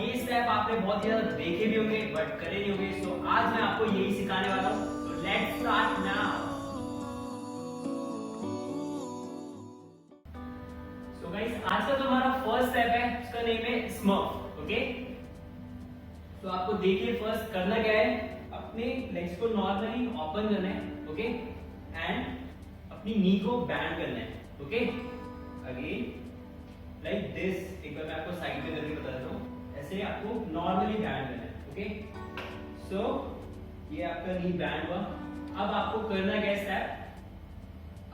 ये स्टेप आपने बहुत ही ज्यादा देखे भी होंगे बट करे नहीं होंगे। सो आज मैं आपको यही सिखाने वाला हूँ। So let's start now. So guys आज का जो हमारा फर्स्ट स्टेप है उसका नेम है स्मर्फ। ओके, तो आपको देखिए फर्स्ट करना क्या है, अपने लेग्स को नॉर्मली ओपन करना है। ओके, एंड अपनी नी को बैंड करना है। Okay, again like this. एक बार मैं आपको साइड पे करके बता देता हूँ। ऐसे आपको नॉर्मली बैंड करना है। ओके, सो ये आपका नी बैंड हुआ। अब आपको करना क्या है,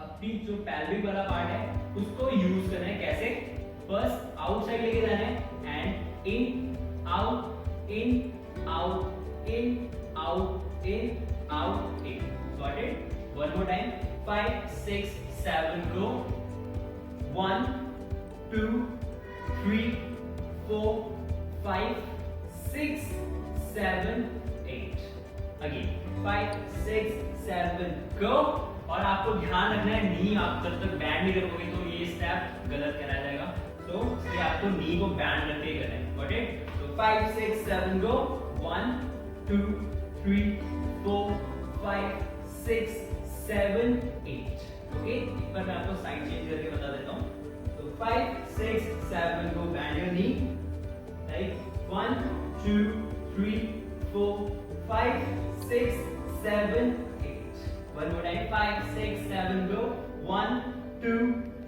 अपनी जो पेल्विक वाला पार्ट है उसको यूज करना है। कैसे? फर्स्ट आउटसाइड लेके जाना है and in out in out in out in out in. Got it? One more time. 5 6 7 go. 1 2 3 4 5 6 7 8। Again 5 6 7 गो। और आपको ध्यान रखना है नी आप जब तक बैंड नहीं रखोगे तो ये स्टेप गलत कहलाया जाएगा। तो इसलिए आपको नी को बैंड रख के करना है। Got it? तो 5 6 7 गो। 1 2 3 4 5 6 7 8। ओके, एक बार मैं आपको साइड चेंज करके बता देता हूँ। तो 5 6 7 गो, band your knee like 1 2 3 4 5 6 7 8। One more time. 5 6 7 go. 1 2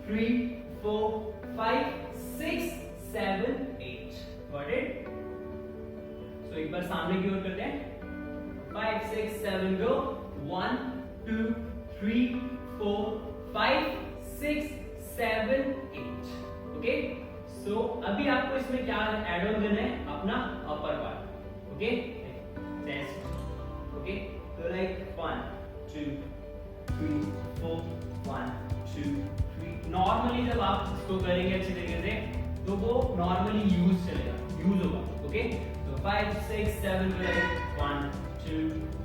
3 4 5 6 7 8। Got it? So एक बार सामने की ओर करते हैं। 5 6 7 go. 1 2 3 4 5 6 7 8। ओके, सो अभी आपको इसमें क्या ऐड ऑन करना है, अपना upper part. Okay, chest. Okay, तो लाइक 1 2 3 4 1 2 3। नॉर्मली जब आप इसको करेंगे अच्छी तरीके से तो वो नॉर्मली यूज होगा। ओके, तो 5 6 7 1 2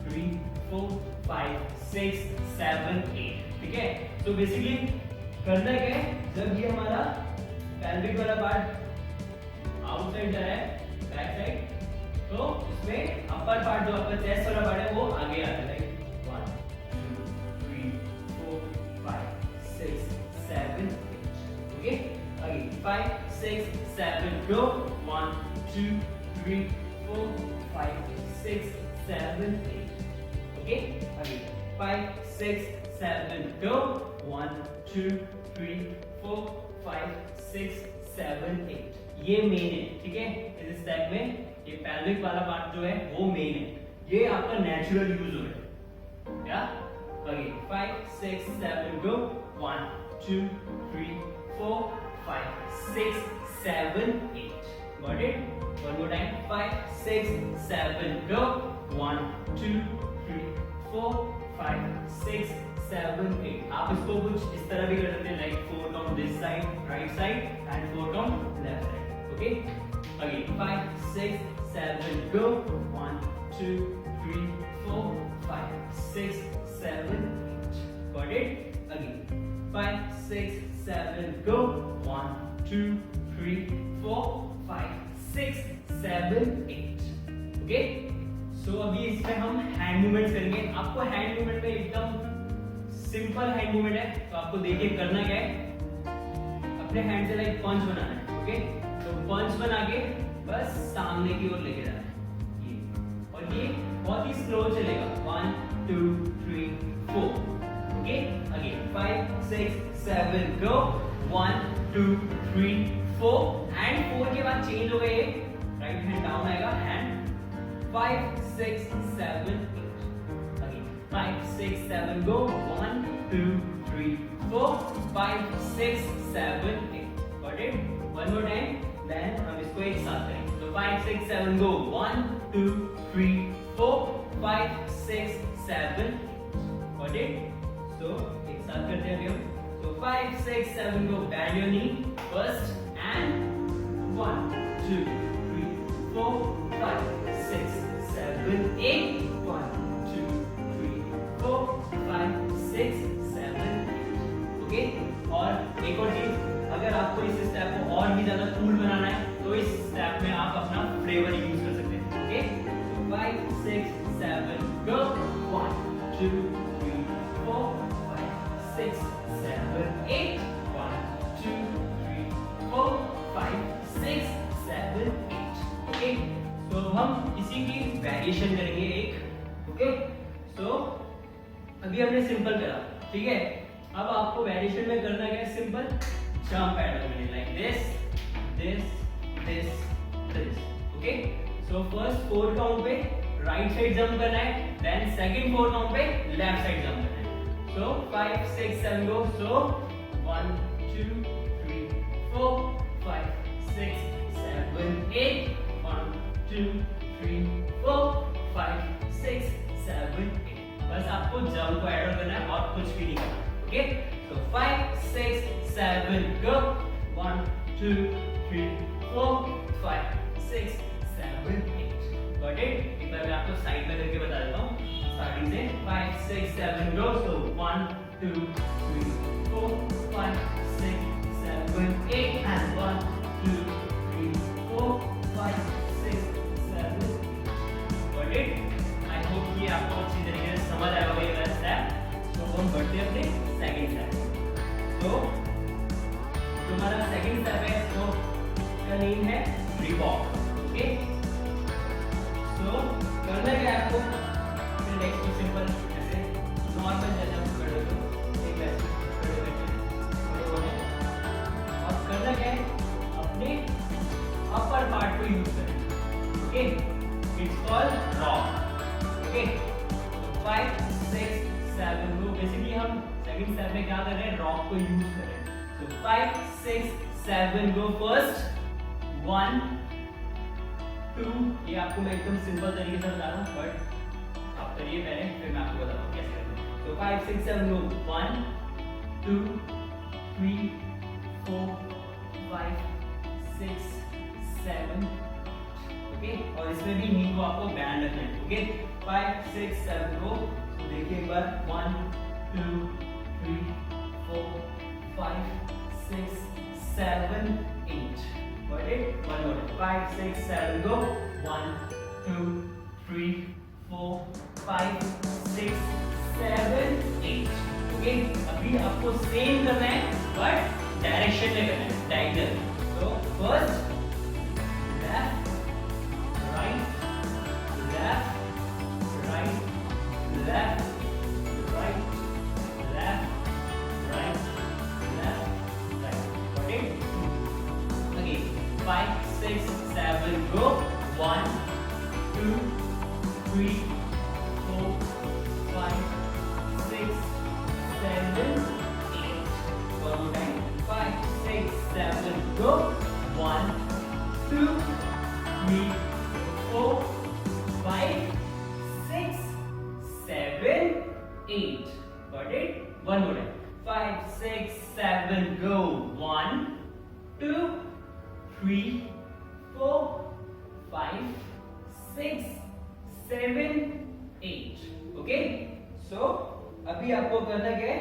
3 4 5 6 7 8। ठीक है, तो बेसिकली करना क्या है, जब ये हमारा पेल्विक वाला पार्ट आउटसाइड जा रहा है बैक साइड, तो उसमें अपर पार्ट जो आपका चेस्ट वाला पार्ट है वो आगे आता है। 1 2 3 4 5 6 7 8। Okay, again 5 6 7 go। 1 2 3 4 5 6 7 8। Okay, again 5 6 7 go। 1 2 3 4 5 6 7 8। ये मेन है। ठीक है, इस स्टेप में ये पेल्विक वाला पार्ट जो है वो मेन है। ये आपका नेचुरल यूज हो रहा है क्या? Again 5 6 7 go। 1 2 3 4 5 6 7 8। Got it? One more time। 5 6 7 go। 1 2 3 4 5 6 7 8। आप इसको कुछ इस तरह भी कर सकते हैं, like 4 count this side right side and 4 count left side. Okay, again 5 6 7 go। 1 2 3 4 5 6 7 8। Got it? Again 5 6 7 go। 1 2 3 4 5 6 7 8। Okay, सो अभी इसमें हम हैंड मूवमेंट करेंगे। आपको हैंड मूवमेंट में एकदम सिंपल हैंड मूवमेंट है। तो आपको देखिए करना क्या है, अपने हैंड से लाइक पंच बनाना है। ओके, तो पंच बना के बस सामने की ओर लेके जाना है ये, और ये बहुत ही स्लो चलेगा। 1 2 3 4। Okay, again 5 6 7 go। 1 2 3 4 एंड 4 के बाद चेंज हो गए, राइट हैंड डाउन आएगा and 5 6 7 8। Again 5 6 7 go। 1 2 3 4 5 6 7 8। Got it? One more time, then हम इसको एक साथ करेंगे। तो 5 6 7 go। 1 2 3 4 5 6 7 8। Got it? So एक साथ करते हैं अभी हम। So 5 6 7 go। Bend your knee first and 1 2 3 4 5 6 7 8। 1 2 3 4 5 6 7 8। Okay, और एक और चीज, अगर आपको इस स्टेप को और भी ज्यादा कूल बनाना है तो इस स्टेप में आप अपना फ्लेयर तो हम इसी की वेरिएशन करेंगे एक, ओके। सो अभी हमने सिंपल करा, ठीक है। अब आपको वेरिएशन में करना क्या है, सिंपल जंप पैटर्न में, like this, okay. So first 4 count पे राइट साइड जंप करना है, देन सेकंड 4 काउंट पे लेफ्ट साइड जंप करना है। सो 5 6 7 गो। सो 1 2 3 4 5 6 7 8 1 2 3 4 5 6 7 8। बस आपको जंप को ऐड करना है और कुछ भी नहीं करना, ओके। तो 5 6 7 गो। 1 2 3 4 5 6 7 8। Got it? एक बार मैं आपको साइड में करके बता देता हूँ, स्टार्टिंग से 5 6 7 गो। सो 1 2 3 4 5 6 7 8 and 1 2 3 4 5 6 7 8। Got it? I hope कि आपको अच्छी तरीके से समझ आया होगा ये वाला स्टेप। तो हम बढ़ते हैं अपने सेकंड स्टेप। तो हमारा सेकंड स्टेप है, तो इसका नेम है रीबॉक, ओके। सो करना क्या है आपको, फिर नेक्स्ट को सिंपल ऐसे नॉर्मल जैसे खड़े हो, एक ऐसे खड़े होने, और करना क्या है, अपने अपर पार्ट को यूज करें, okay. It's called rock, okay. 5 6 7 go. Basically हम सेकंड स्टेप में क्या कर रहे हैं, रॉक को यूज कर रहे हैं। तो 5 6 7 गो। फर्स्ट 1 2, ये आपको मैं एकदम सिंपल तरीके से बता रहा हूँ, बट आप करिए पहले, फिर मैं आपको बताऊँ कैसे करना है। तो 5 6 7 गो। 1 2 3 4 5 6 7, ओके। और इसमें भी नी को आपको बैंड रखना है, ओके। 5 6 7 गो। तो देखिए एक बार 1 2 3 4 5 6 7 8। Got it? One more. 5 6 7 go. 1 2 3 4 5 6 7 8। Okay, अभी आपको सेम करना है बट डायरेक्शन में करना है, डायगोनल। तो first left right left right left right left right left right. Got it? Again, 5 6 7 go. 1 2 3 4 5 6 7 8. One more time. 5 6 7 go. 1 2 3 4 5 6 7 8. Got it? One more time. 5 6 7 go. 1 2 3 4 5 6 7 8। Okay, सो अभी आपको करना क्या है,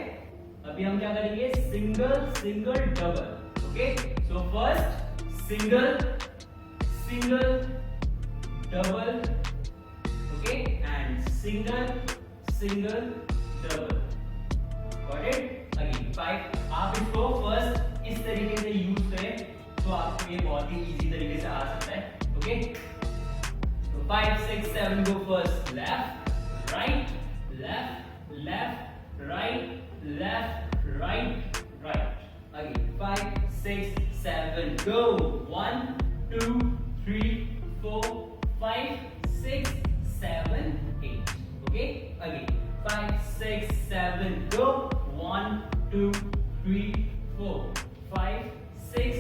अभी हम क्या करेंगे, single single double. Okay, so first single single double, okay, and single single double. Got it? Again 5। आप इसको फर्स्ट इस तरीके से यूज करें तो आपको ये बहुत ही इजी तरीके से आ सकता है, ओके। तो 5 6 7 go. First left right left left right left right right. Again 5 6 7 go. 1 2 3 4 5 6 7 8। Okay, again 5 6 7 go. 1 2 3 4 5 6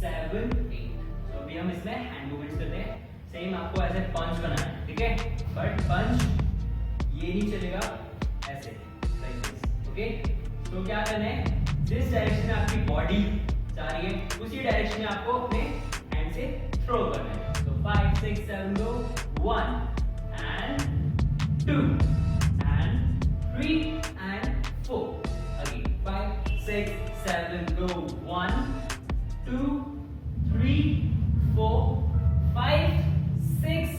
7 8। तो अभी हम इसमें हैंड मूवमेंट्स करते हैं। सेम आपको ऐसे पंच बनाना है, ठीक है, बट पंच ये नहीं चलेगा, ऐसे लाइक दिस। ओके, तो क्या करना है, जिस डायरेक्शन में आपकी बॉडी जा रही है उसी डायरेक्शन में आपको अपने हैंड से थ्रो करना है। तो 5 6 7 go. 1 and 2 and 3 and 4। Again 5 6 7 go। 1 2 3 4 5 6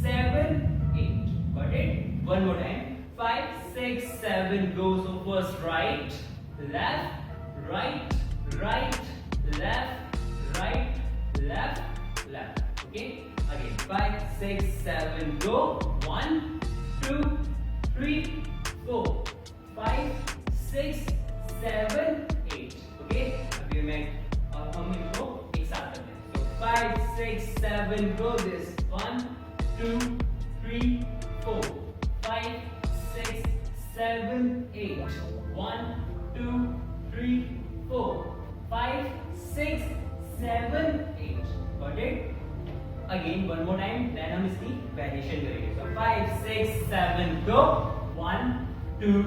7 8। Got it? One more time. 5 6 7 go. So first right left right right left right left left। Okay, Again, 5, 6, 7, go. 1, 2, 3, 4, 5, 6, 7, 8. Okay? अभी मैं और हम इनको एक साथ करते हैं. So 5, 6, 7, go this. 1, 2, 3, 4, 5, 6, 7, 8. 1, 2, 3, 4, 5, 6, 7, 8. Got it? Again, one more time. Then हम इसकी variation करेंगे. So 5, 6, 7, go. 1, 2,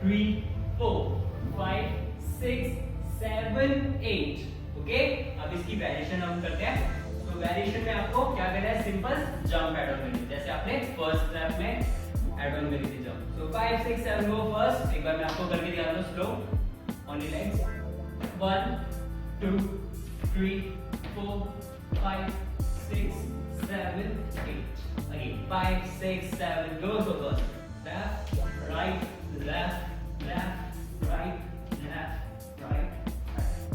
3, 4, 5, 6, 7, 8. Okay? अब इसकी variation हम करते हैं. तो variation में आपको क्या करना है? Simple jump add on करनी है. जैसे आपने first step में add on करी थी jump. So 5, 6, 7 go first. एक बार मैं आपको करके दिखाता हूँ slow. On your legs. 1, 2, 3, 4, 5, 6, 7, 8. Again, 5, 6, 7, go, go, go. Left, right, left, left, right, left, right.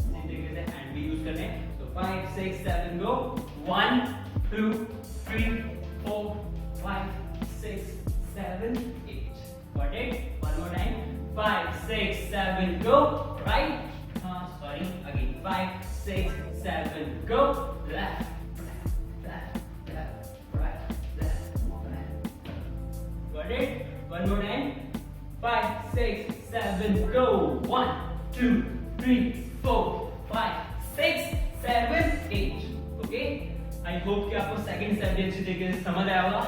Same thing with the hand we use करने. So 5, 6, 7, go. 1, 2, 3, 4, 5, 6, 7, 8. Got it? One more time. 5, 6, 7, go. Right. Sorry. Again, 5, 6, 7, go. Left. Got it? One more time. 5, 6, 7, go. 1, 2, 3, 4, 5, 6, 7, 8. Okay? I hope कि आपको second step भी अच्छी तरीके से समझ आया होगा.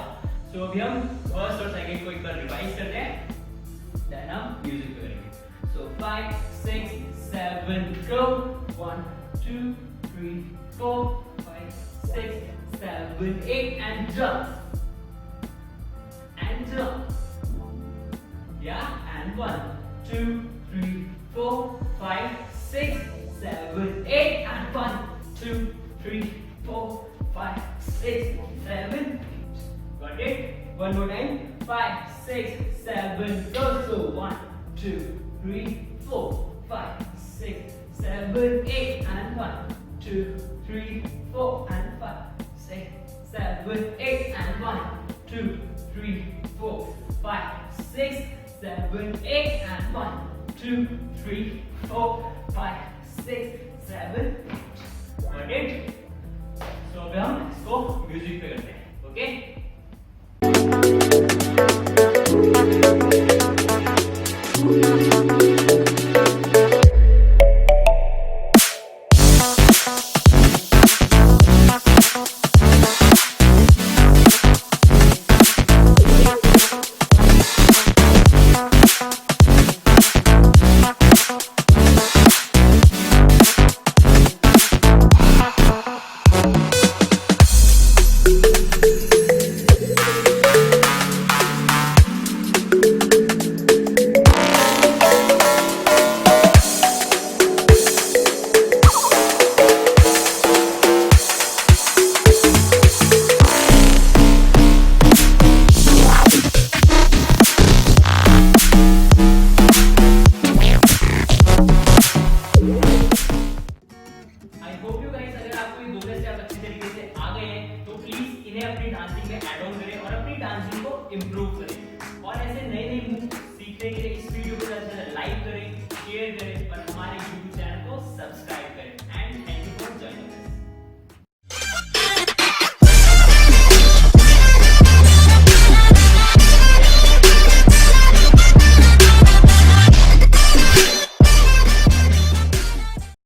So अभी हम first और second को एक बार revise करते हैं. Then हम music पे करेंगे. So 5, 6, 7, go. 1, 2, 3, 4, 5, 6, 7, 8, and jump. And jump. Yeah, and 1, 2, 3, 4, 5, 6, 7, 8, and 1, 2, 3, 4, 5, 6, 7, 8. Got it? One more time. 5, 6, 7, go. So 1, 2, 3, 4, 5, 6, 7, 8, and 1, 2, 3, 4, and 5, 6, 7, 8, and 1, 2, 3, 4, 5, 6, 7, 8, and 1, 2, 3, 4, 5, 6, 7, 8. Got it? So अब हम इसको म्यूजिक पे करते हैं. Okay?